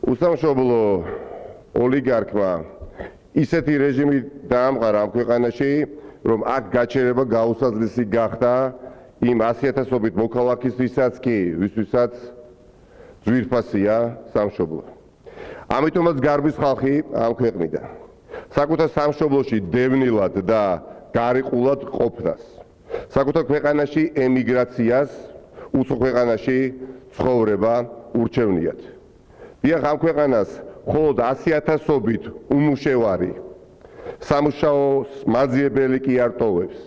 უსამშობლო ოლიგარქმა ისეთი რეჟიმი დაამყარა ამ ქვეყანაში, რომ აქ გაჩერება გაუსაზრისი გახდა იმ 100,000-ობით მოქალაქისთვისაც კი, ვისთვისაც ძვირფასია სამშობლო. ამიტომაც გარბის ხალხი ამ ქვეყნიდან საკუთარ სამშობლოში დევნილად და გარიყულად ყოფნას, საკუთარ ქვეყანაში ემიგრაციას, უცხო ქვეყანაში ცხოვრება ურჩევნიათ. დიახ, ამ ქვეყანას მხოლოდ 100,000-ობით უმუშევარი სამუშაოს მაძიებელი კი არ ტოვებს.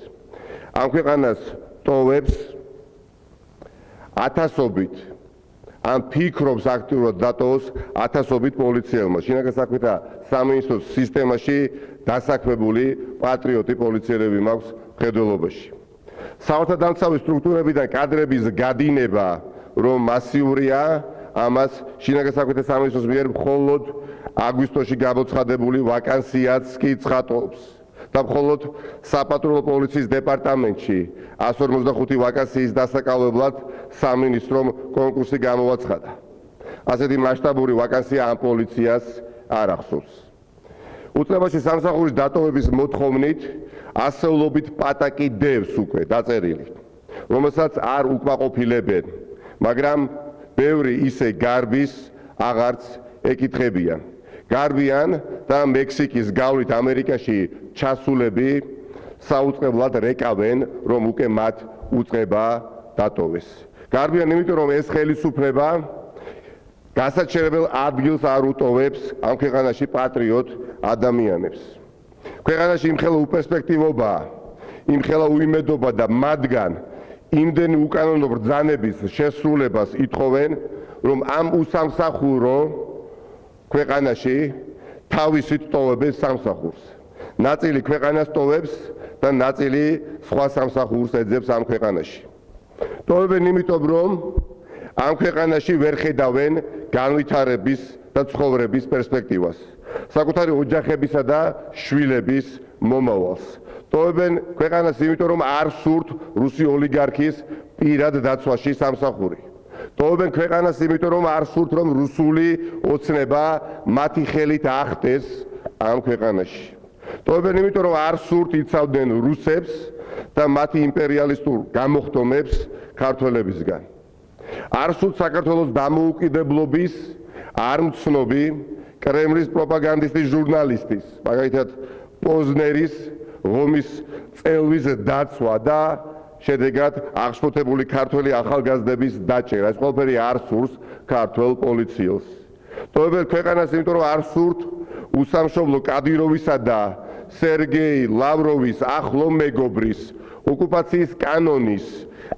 ამ ქვეყანას ტოვებს 1000-ობით ან ფიქრობს აქტიურად დატოვოს 1000-ობით პოლიციელმა. შინაგან საქმეთა სამინისტროს სისტემაში დასაქმებული პატრიოტი პოლიციელები მაქვს მხედველობაში. საერთაშორისო სტრუქტურებიდან კადრების გადინება, რომ მასიურია, ამას შინაგან საქმეთა სამინისტროს მიერ მხოლოდ აგვისტოში გამოცხადებული ვაკანსიაც კი ცხადობს. და მხოლოდ საპატრულო პოლიციის დეპარტამენტში 145 ვაკანსიის დასაკავებლად სამინისტრომ კონკურსი გამოვაცხადა. ასეთი მასშტაბური ვაკანსია ამ პოლიციას არ ახსოვს. უწყებაში სამსახურის დატოვების მოთხოვნით ასეულობით პატაკი დევს უკვე დაწერილი, რომელსაც არ უკმაყოფილებენ, მაგრამ ბევრი ისე გარბის აღარც ეკითხებიან. გარბიან და მექსიკის გავლით ამერიკაში ჩასულები საუწყებლად რეკავენ, რომ უკვე მათ უწყება დატოვეს. გარბიან იმიტომ, რომ ეს ხელისუფლება გასაჩერებელ ადგილს არ უტოვებს ამ ქვეყანაში პატრიოტ ადამიანებს. ქვეყანაში იმხელა უპერსპექტივობაა, იმხელა უიმედობა და მათგან იმდენი უკანონო ბრძანების შესრულებას ითხოვენ, რომ ამ უსამსახურო ქვეყანაში თავისით ტოვებენ სამსახურს. ნაწილი ქვეყანას ტოვებს და ნაწილი სხვა სამსახურს ეძებს ამ ქვეყანაში. ტოვებენ იმიტომ, რომ ამ ქვეყანაში ვერ ხედავენ განვითარების და ცხოვრების პერსპექტივას, საკუთარი ოჯახებისა და შვილების მომავალს. ტოვებენ ქვეყანას იმიტომ, რომ არ სურთ რუსი ოლიგარქის პირად დაცვაში სამსახური. ტოვებენ ქვეყანას იმიტომ, რომ არ სურთ, რომ რუსული ოცნება მათი ხელით ახდეს ამ ქვეყანაში. ტოვებენ იმიტომ, რომ არ სურთ იცავდნენ რუსებს და მათი იმპერიალისტურ გამოხდომებს ქართველებისგან. არ სურთ საქართველოს დამოუკიდებლობის არმცნობი კრემლის პროპაგანდისტის ჟურნალისტის, მაგალითად პოზნერის ღომის წელვის დაცვა და შედეგად აღშფოთებული ქართველი ახალგაზრდების დაჭერა. ეს ყველაფერი არ სურს ქართველ პოლიციელს. ტოვებენ ქვეყანას იმიტომ, რომ არ სურთ უსამშობლო კადიროვისა და სერგეი ლავროვის ახლო მეგობრის ოკუპაციის კანონის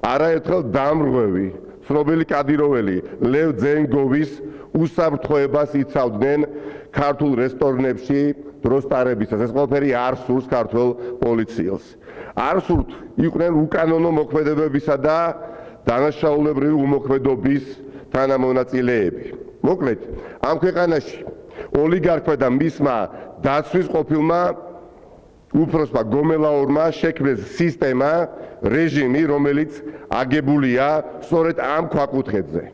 არაერთხელ დამრღვევი ცნობილი კადიროველი ლევ ძენგოვის უსაფრთხოებას იცავდნენ ქართულ რესტორნებში დროს ტარებისას. ეს ყველაფერი არ სურს ქართველ პოლიციელს. არ სურთ იყვნენ უკანონო მოქმედებებისა და დანაშაულებრივი უმოქმედობის თანამონაწილეები. მოკლედ, ამ ქვეყანაში ოლიგარქმა და მისმა დაცვის ყოფილმა უფროსმა გომელაურმა შექმნეს სისტემა, რეჟიმი, რომელიც აგებულია სწორედ ამ ქვაკუთხედზე.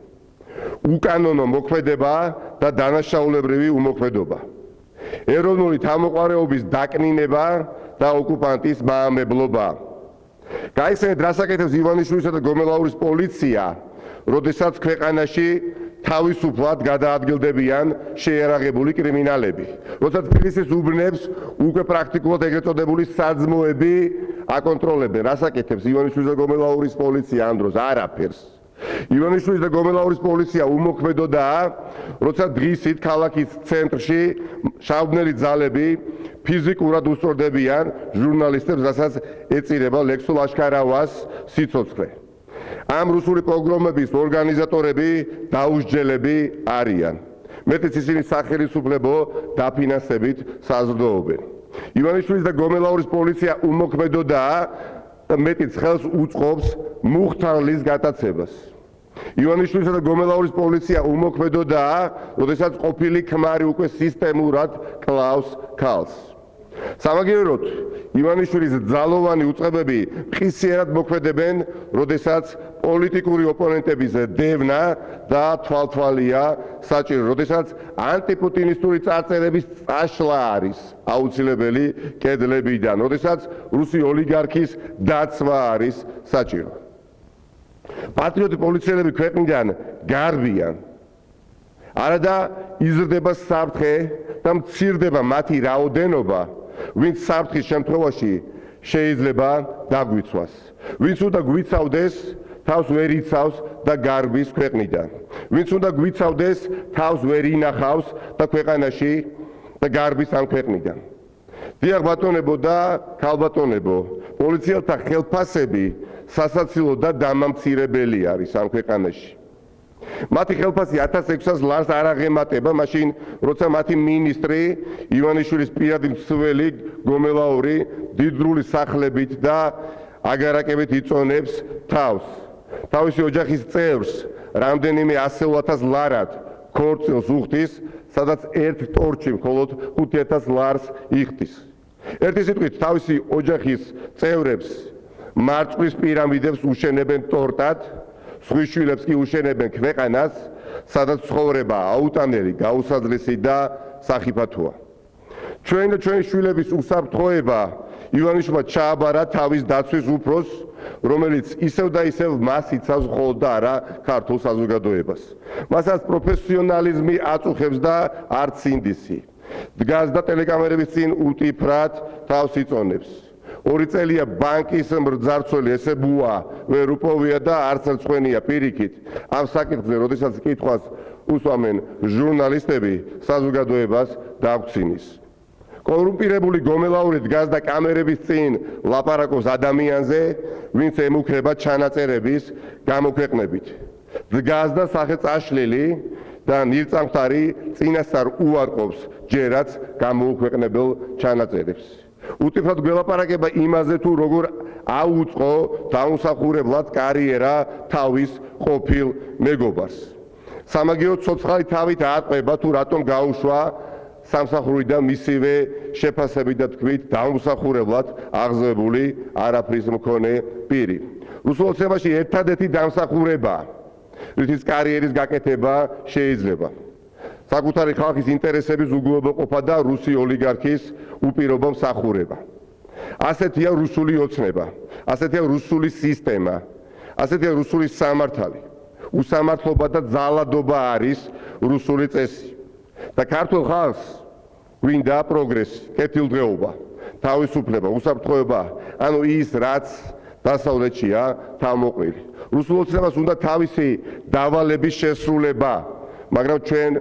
უკანონო მოქმედება და დანაშაულებრივი უმოქმედობა. ეროვნული თავმოყარეობის დაკნინება და ოკუპანტის მაამებლობა. გაიხსენეთ, რას აკეთებს ივანიშვილისა და გომელაურის პოლიცია, როდესაც ქვეყანაში თავისუფლად გადაადგილდებიან შეიარაღებული კრიმინალები. როცა თბილისის უბნებს უკვე პრაქტიკულად ეგრეთ წოდებული საძმოები აკონტროლებენ. რას აკეთებს ივანიშვილის და გომელაურის პოლიცია ამ დროს? არაფერს. ივანიშვილის და გომელაურის პოლიცია უმოქმედოდაა, როცა დღისით ქალაქის ცენტრში შავბნელი ძალები ფიზიკურად უსწორდებიან ჟურნალისტებს, რასაც ეწირება ლექსო ლაშქარავას სიცოცხლე. ამ რუსული პოგრომების ორგანიზატორები დაუსჯელები არიან. მეტიც ისინი სახელისუფლებო დაფინანსებით საზრდოობენ. ივანიშვილის და გომელაურის პოლიცია უმოქმედოდაა და მეტიც ხელს უწყობს მუხთარლის გატაცებას. ივანიშვილისა და გომელაურის პოლიცია უმოქმედოდაა, როდესაც ყოფილი ქმარი უკვე სისტემურად კლავს ქალს. სამაგიეროდ ივანიშვილის ძალოვანი უწყებები ხისიერად მოქმედებენ, როდესაც პოლიტიკური ოპონენტების დევნა და თვალთვალია საჭირო, როდესაც ანტიპუტინისტური წარწერების წაშლა არის აუცილებელი კედლებიდან, როდესაც რუსი ოლიგარქის დაცვა არის საჭირო. პატრიოტი პოლიციელები ქვეყნიდან გარბიან. არადა იზრდება საფრთხე და მცირდება მათი რაოდენობა, ვინც საფრთხის შემთხვევაში შეიძლება დაგვიცვას. ვინც უნდა გვიცავდეს, თავს ვერ იცავს და გარბის ქვეყნიდან. ვინც უნდა გვიცავდეს, თავს ვერ ინახავს და ქვეყანაში და გარბის ამ ქვეყნიდან. დიახ ბატონებო და ქალბატონებო, პოლიციელთა ხელფასები სასაცილო და დამამცირებელი არის ამ ქვეყანაში. მათი ხელფასი 1600 ლარს არ აღემატება, მაშინ როცა მათი მინისტრი ივანიშვილის პირადი მცველი გომელაური დიდრული სახლებით და აგარაკებით იწონებს თავს. თავისი ოჯახის წევრს რამდენიმე 100.000 ლარად ქორწილს უხდის, სადაც ერთ ტორჩი მხოლოდ 5000 ლარს იხდის. ერთი სიტყვით თავისი ოჯახის წევრებს მარწყვის პირამიდებს უშენებენ ტორტად, სხვის შვილებს კი უშენებენ ქვეყანას, სადაც ცხოვრება აუტანელი, გაუსაძლისი და სახიფათოა. ჩვენ და ჩვენი შვილების უსაფრთხოება ივანიშვილმა ჩააბარა თავის დაცვის უფროსს, რომელიც ისევ და ისევ მას იცავს მხოლოდ და არა ქართულ საზოგადოებას. მასაც პროფესიონალიზმი აწუხებს და არც სინდისი. დგას და ტელეკამერების წინ უტიფრად თავს იწონებს. 2 წელია ბანკის მბრძარცველი ესე ბუა ვერ უპოვია და არც რწმენია პირიქით ამ საკითხზე, როდესაც კითხვას უსვამენ ჟურნალისტები, საზოგადოებას დაგვცინის. კორუმპირებული გომელაური დგას და კამერების წინ ლაპარაკობს ადამიანზე, ვინც ემუქრება ჩანაწერების გამოქვეყნებით. დგას და სახელწაშლილი და ნირწამხარი წინასწარ უარყოფს ჯერაც გამოუქვეყნებელ ჩანაწერებს. უტიფრად გველაპარაკება იმაზე, თუ როგორ აუწყო დაუმსახურებლად კარიერა თავის ყოფილ მეგობარს. სამაგიეროდ ცოცხალი თავით აატყვება, თუ რატომ გაუშვა სამსახურიდან მისივე შეფასებით და თქვით დაუმსახურებლად აღზევებული არაფრის მქონე პირი. რუსულოცებაში ერთადერთი დამსახურება, რითიც კარიერის გაკეთება შეიძლება. საკუთარი ხალხის ინტერესების უგულებაყოფა და რუსი ოლიგარქის უპირობო მსახურება. ასეთია რუსული ოცნება, ასეთია რუსული სისტემა, ასეთია რუსული სამართალი. უსამართლობა და ძალადობა არის რუსული წესი. და ქართულ ხალხს გვინდა პროგრესი, კეთილდღეობა, თავისუფლება, უსაფრთხოება, ანუ ის რაც დასავლეთშია თავმოყრილი. რუსულ ოცნებას უნდა თავისი დავალების შესრულება, მაგრამ ჩვენ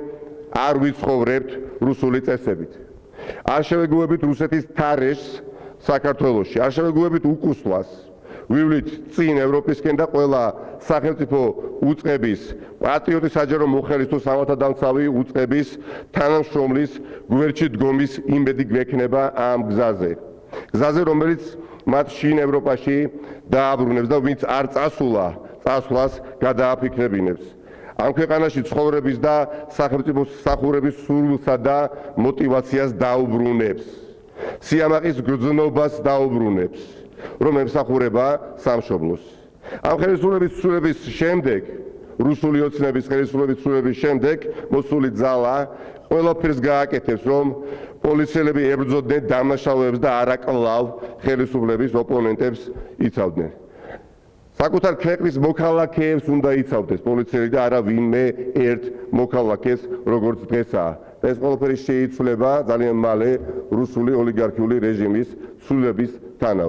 არ ვიცხოვრებთ რუსული წესებით. არ შევეგუებით რუსეთის თარეშს საქართველოში, არ შევეგუებით უკუსლას. ვივლით წინ ევროპისკენ და ყველა სახელმწიფო უწყების, პატრიოტი საჯარო მოხელისთო სამართალდამცავი უწყების თანამშრომლის გვერდში დგომის იმედი გვექნება ამ გზაზე. გზაზე, რომელიც მათ შინ ევროპაში დააბრუნებს და ვინც არ წასულა, წასვლას გადააფიქრებინებს. ამ ქვეყანაში ცხოვრების და სახელმწიფო მსახურების სურვილსა და მოტივაციას დაუბრუნებს. სიამაყის გრძნობას დაუბრუნებს, რომ ემსახურება სამშობლოს. ამ ხელისუფლების ცვლილების შემდეგ, რუსული ოცნების ხელისუფლების ცვლილების შემდეგ მოსული ძალა ყველაფერს გააკეთებს, რომ პოლიციელები ებრძოდნენ დამნაშავეებს და არაკლავ ხელისუფლების ოპონენტებს იცავდნენ. საკუთარ ქვეყნის მოქალაქეებს უნდა იცავდეს პოლიციელი და არა ვინმე ერთ მოქალაქეს, როგორც დღესაა. და ეს ყველაფერი შეიცვლება ძალიან მალე რუსული ოლიგარქიული რეჟიმის ცვლილების თანავე.